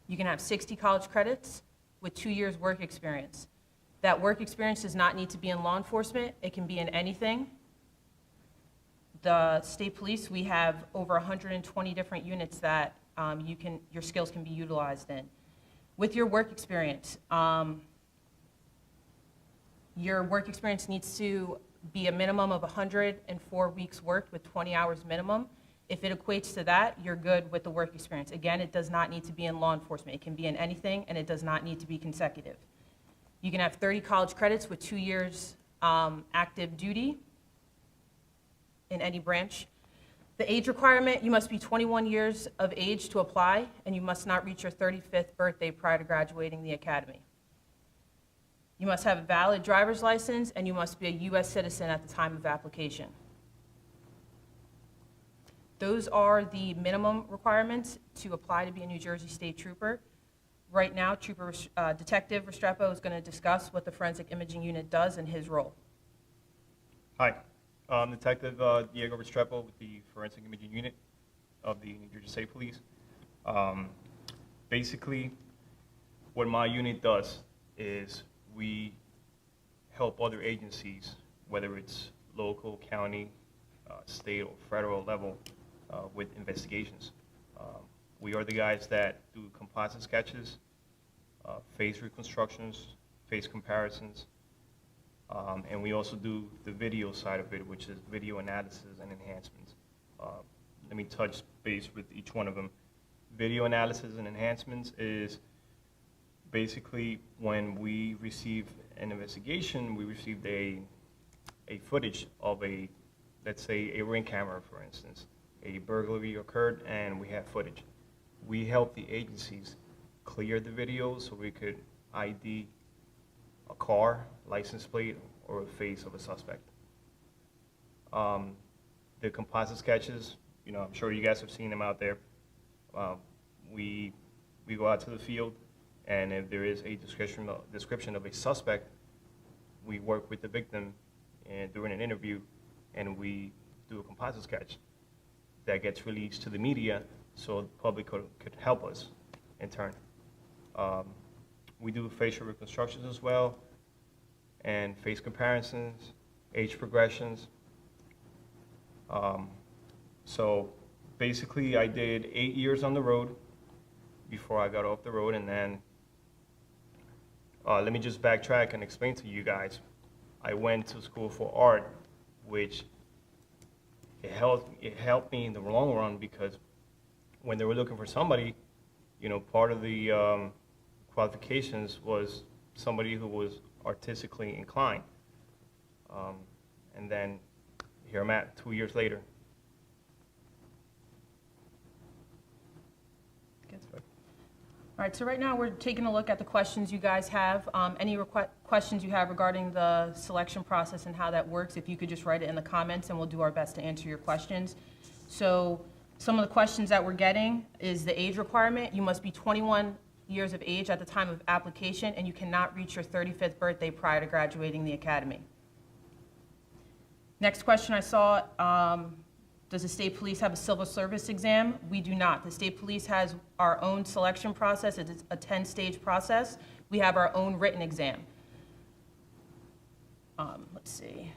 You can have 60 college credits with 2 years work experience. That work experience does not need to be in law enforcement. It can be in anything. The state police, we have over 120 different units that your skills can be utilized in. With your work experience needs to be a minimum of 104 weeks worked with 20 hours minimum. If it equates to that, you're good with the work experience. Again, it does not need to be in law enforcement. It can be in anything, and it does not need to be consecutive. You can have 30 college credits with 2 years active duty in any branch. The age requirement, you must be 21 years of age to apply, and you must not reach your 35th birthday prior to graduating the academy. You must have a valid driver's license, and you must be a U.S. citizen at the time of application. Those are the minimum requirements to apply to be a New Jersey State Trooper. Right now, Detective Restrepo is going to discuss what the Forensic Imaging Unit does and his role. Hi, I'm Detective Diego Restrepo with the Forensic Imaging Unit of the New Jersey State Police. Basically, what my unit does is we help other agencies, whether it's local, county, state, or federal level, with investigations. We are the guys that do composite sketches, face reconstructions, face comparisons, and we also do the video side of it, which is video analysis and enhancements. Let me touch base with each one of them. Video analysis and enhancements is basically when we receive an investigation, we received a footage of let's say a ring camera, for instance. A burglary occurred and we have footage. We help the agencies clear the video so we could ID a car, license plate, or a face of a suspect. The composite sketches, I'm sure you guys have seen them out there. We go out to the field, and if there is a description of a suspect, we work with the victim during an interview, and we do a composite sketch that gets released to the media so the public could help us in turn. We do facial reconstructions as well, and face comparisons, age progressions. So basically I did 8 years on the road before I got off the road, and then let me just backtrack and explain to you guys. I went to school for art, which it helped me in the long run, because when they were looking for somebody, part of the qualifications was somebody who was artistically inclined. And then here I'm at 2 years later. All right, so right now we're taking a look at the questions you guys have. Any questions you have regarding the selection process and how that works, if you could just write it in the comments, and we'll do our best to answer your questions. So some of the questions that we're getting is the age requirement. You must be 21 years of age at the time of application, and you cannot reach your 35th birthday prior to graduating the academy. Next question I saw, does the state police have a civil service exam? We do not. The state police has our own selection process. It's a 10-stage process. We have our own written exam. Let's see.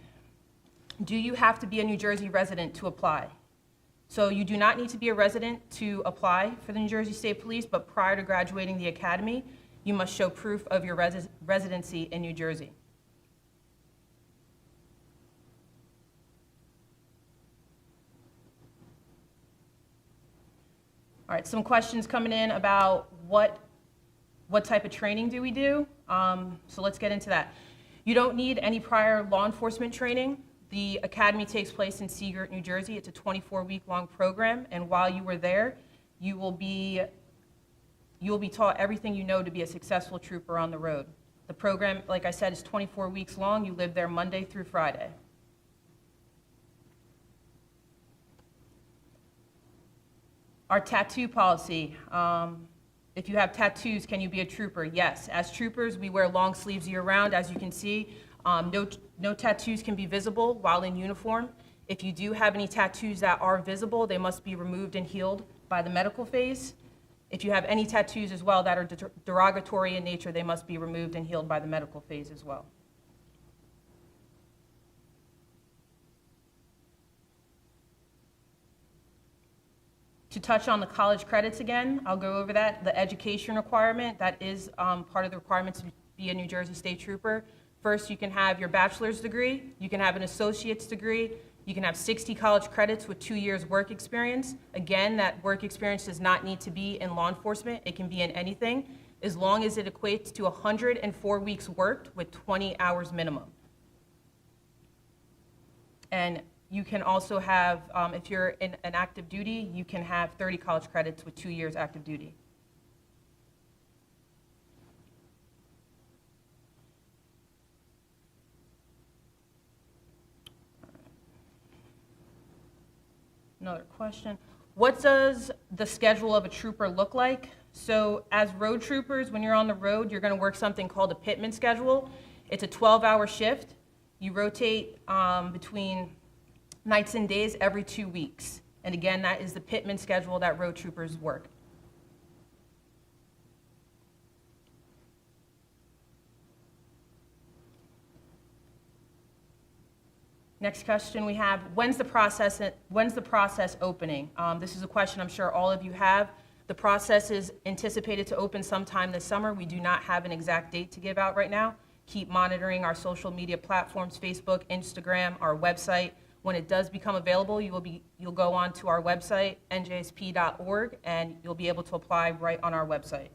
Do you have to be a New Jersey resident to apply? So you do not need to be a resident to apply for the New Jersey State Police, but prior to graduating the academy, you must show proof of your residency in New Jersey. All right, some questions coming in about what type of training do we do? So let's get into that. You don't need any prior law enforcement training. The academy takes place in Seagirt, New Jersey. It's a 24-week-long program, and while you are there, you will be taught everything you know to be a successful trooper on the road. The program, like I said, is 24 weeks long. You live there Monday through Friday. Our tattoo policy. If you have tattoos, can you be a trooper? Yes. As troopers, we wear long sleeves year-round. As you can see, no tattoos can be visible while in uniform. If you do have any tattoos that are visible, they must be removed and healed by the medical phase. If you have any tattoos as well that are derogatory in nature, they must be removed and healed by the medical phase as well. To touch on the college credits again, I'll go over that. The education requirement, that is part of the requirements to be a New Jersey State Trooper. First, you can have your bachelor's degree, you can have an associate's degree, you can have 60 college credits with 2 years work experience. Again, that work experience does not need to be in law enforcement. It can be in anything, as long as it equates to 104 weeks worked with 20 hours minimum. And you can also have, if you're in an active duty, you can have 30 college credits with 2 years active duty. Another question. What does the schedule of a trooper look like? So as road troopers, when you're on the road, you're going to work something called a pitman schedule. It's a 12-hour shift. You rotate between nights and days every 2 weeks. And again, that is the pitman schedule that road troopers work. Next question we have, when's the process opening? This is a question I'm sure all of you have. The process is anticipated to open sometime this summer. We do not have an exact date to give out right now. Keep monitoring our social media platforms, Facebook, Instagram, our website. When it does become available, you'll go on to our website, njsp.org, and you'll be able to apply right on our website.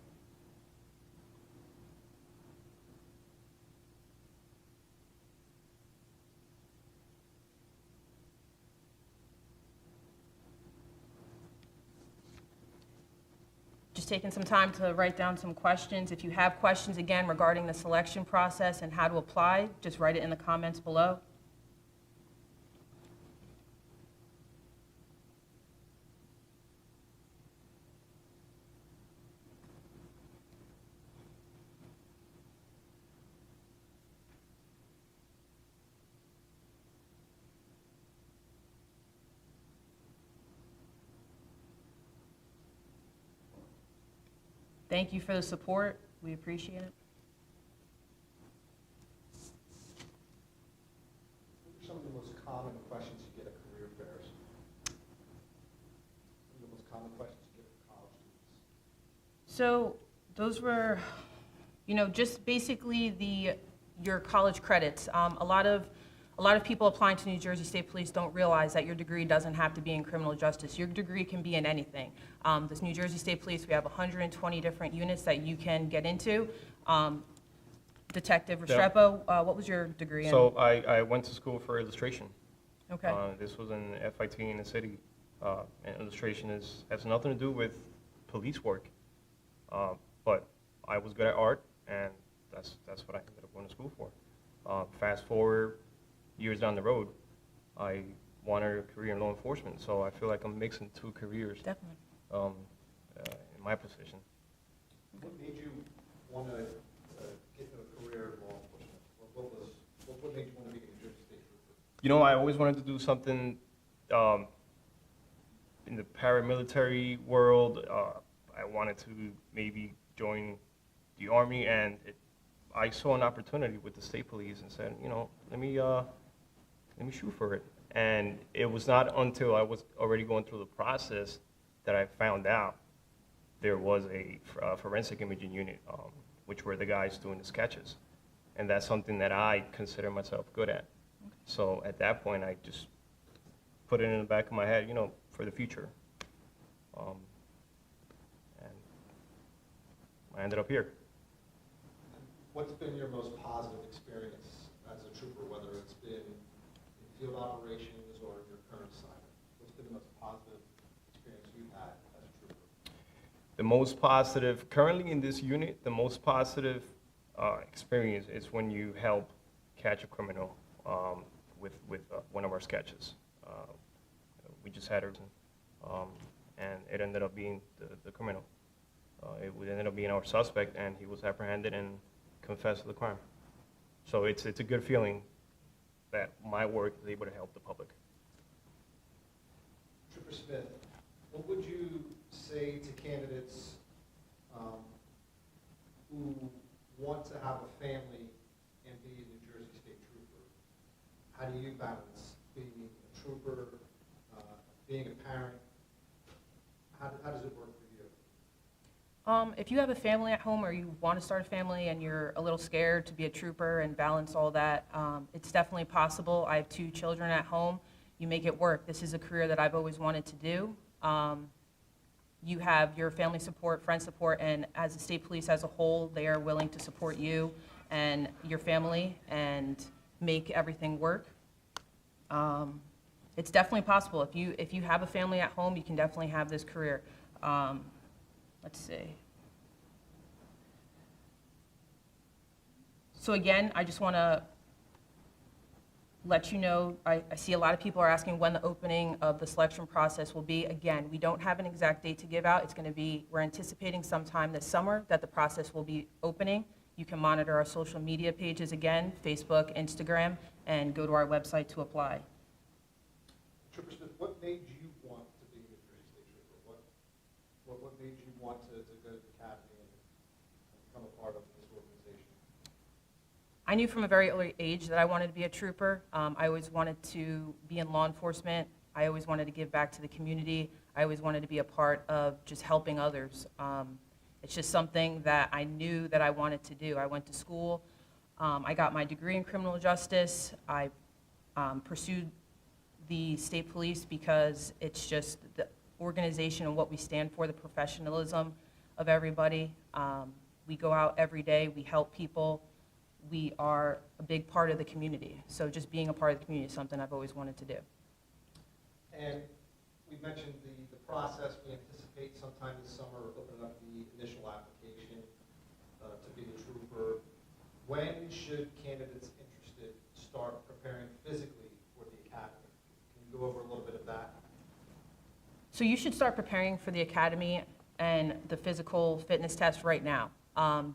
Just taking some time to write down some questions. If you have questions, again, regarding the selection process and how to apply, just write it in the comments below. Thank you for the support. We appreciate it. What are some of the most common questions you get at career fairs? Some of the most common questions you get from college students? So those were, just basically your college credits. A lot of people applying to New Jersey State Police don't realize that your degree doesn't have to be in criminal justice. Your degree can be in anything. This New Jersey State Police, we have 120 different units that you can get into. Detective Restrepo, what was your degree in? So I went to school for illustration. Okay. This was an FIT in the city. And illustration has nothing to do with police work. But I was good at art, and that's what I ended up going to school for. Fast forward years down the road, I wanted a career in law enforcement, so I feel like I'm mixing two careers. Definitely. In my position. What made you want to get into a career in law enforcement? What made you want to be a New Jersey State Trooper? I always wanted to do something in the paramilitary world. I wanted to maybe join the Army, and I saw an opportunity with the state police and said, let me shoot for it. And it was not until I was already going through the process that I found out there was a forensic imaging unit, which were the guys doing the sketches. And that's something that I consider myself good at. Okay. So at that point, I just put it in the back of my head, for the future. And I ended up here. What's been your most positive experience as a trooper, whether it's been in field operations or your current assignment? What's been the most positive experience you've had as a trooper? The most positive, currently in this unit, the most positive experience is when you help catch a criminal with one of our sketches. We just had her, and it ended up being the criminal. It ended up being our suspect, and he was apprehended and confessed to the crime. So it's a good feeling that my work is able to help the public. Trooper Smith, what would you say to candidates who want to have a family and be a New Jersey State Trooper, how do you balance being a trooper, being a parent? How does it work for you? If you have a family at home or you want to start a family and you're a little scared to be a trooper and balance all that, it's definitely possible. I have 2 children at home. You make it work. This is a career that I've always wanted to do. You have your family support, friend support, and as the state police as a whole, they are willing to support you and your family and make everything work. It's definitely possible. If you have a family at home, you can definitely have this career. Let's see. So again, I just want to let you know, I see a lot of people are asking when the opening of the selection process will be. Again, we don't have an exact date to give out. It's going to be, we're anticipating sometime this summer that the process will be opening. You can monitor our social media pages again, Facebook, Instagram, and go to our website to apply. Trooper Smith, what made you want to be a New Jersey State Trooper? What made you want to go to the academy and become a part of this organization? I knew from a very early age that I wanted to be a trooper. I always wanted to be in law enforcement. I always wanted to give back to the community. I always wanted to be a part of just helping others. It's just something that I knew that I wanted to do. I went to school. I got my degree in criminal justice. I pursued the state police because it's just the organization and what we stand for, the professionalism of everybody. We go out every day. We help people. We are a big part of the community. So just being a part of the community is something I've always wanted to do. And we mentioned the process. We anticipate sometime this summer opening up the initial application to be a trooper. When should candidates interested start preparing physically for the academy? Can you go over a little bit of that? So you should start preparing for the academy and the physical fitness test right now.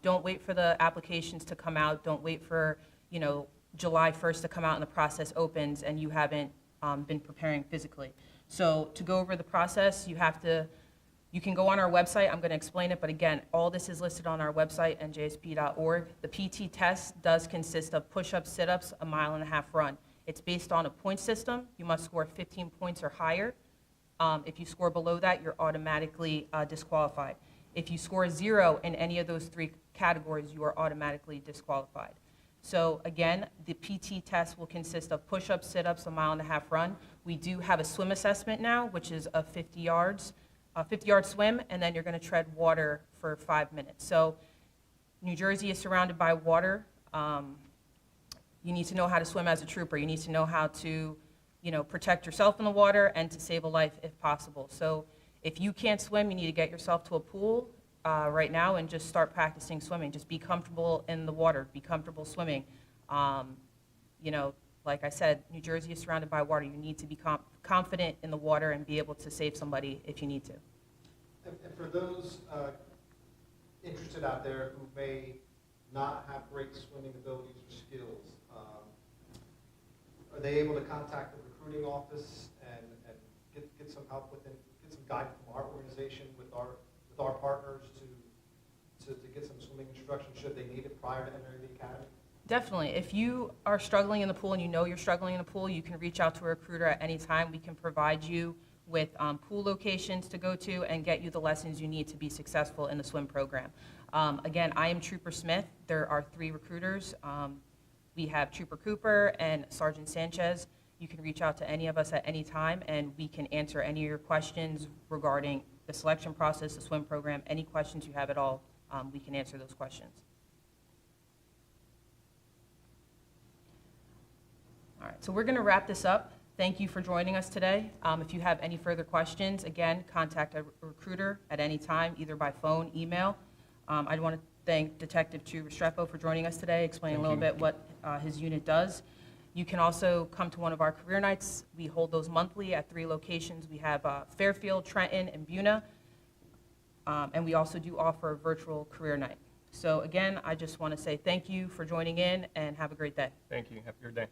Don't wait for the applications to come out. Don't wait for, July 1st to come out and the process opens and you haven't been preparing physically. So to go over the process, you can go on our website. I'm going to explain it, but again, all this is listed on our website, njsp.org. The PT test does consist of push-ups, sit-ups, a 1.5 mile run. It's based on a point system. You must score 15 points or higher. If you score below that, you're automatically disqualified. If you score 0 in any of those 3 categories, you are automatically disqualified. So again, the PT test will consist of push-ups, sit-ups, a 1.5 mile run. We do have a swim assessment now, which is of 50 yards, a 50-yard swim, and then you're going to tread water for 5 minutes. So New Jersey is surrounded by water. You need to know how to swim as a trooper. You need to know how to, protect yourself in the water and to save a life if possible. So if you can't swim, you need to get yourself to a pool right now and just start practicing swimming. Just be comfortable in the water. Be comfortable swimming. Like I said, New Jersey is surrounded by water. You need to be confident in the water and be able to save somebody if you need to. And for those interested out there who may not have great swimming abilities or skills, are they able to contact the recruiting office and get some help get some guidance from our organization with our partners to get some swimming instruction should they need it prior to entering the academy? Definitely. If you are struggling in the pool and you know you're struggling in the pool, you can reach out to a recruiter at any time. We can provide you with pool locations to go to and get you the lessons you need to be successful in the swim program. Again, I am Trooper Smith. There are 3 recruiters. We have Trooper Cooper and Sergeant Sanchez. You can reach out to any of us at any time, and we can answer any of your questions regarding the selection process, the swim program, any questions you have at all, we can answer those questions. All right, so we're going to wrap this up. Thank you for joining us today. If you have any further questions, again, contact a recruiter at any time, either by phone, email. I want to thank Detective Restrepo for joining us today, explaining a little bit what his unit does. You can also come to one of our career nights. We hold those monthly at 3 locations. We have Fairfield, Trenton, and Buna. And we also do offer a virtual career night. So again, I just want to say thank you for joining in and have a great day. Thank you. Have a good day.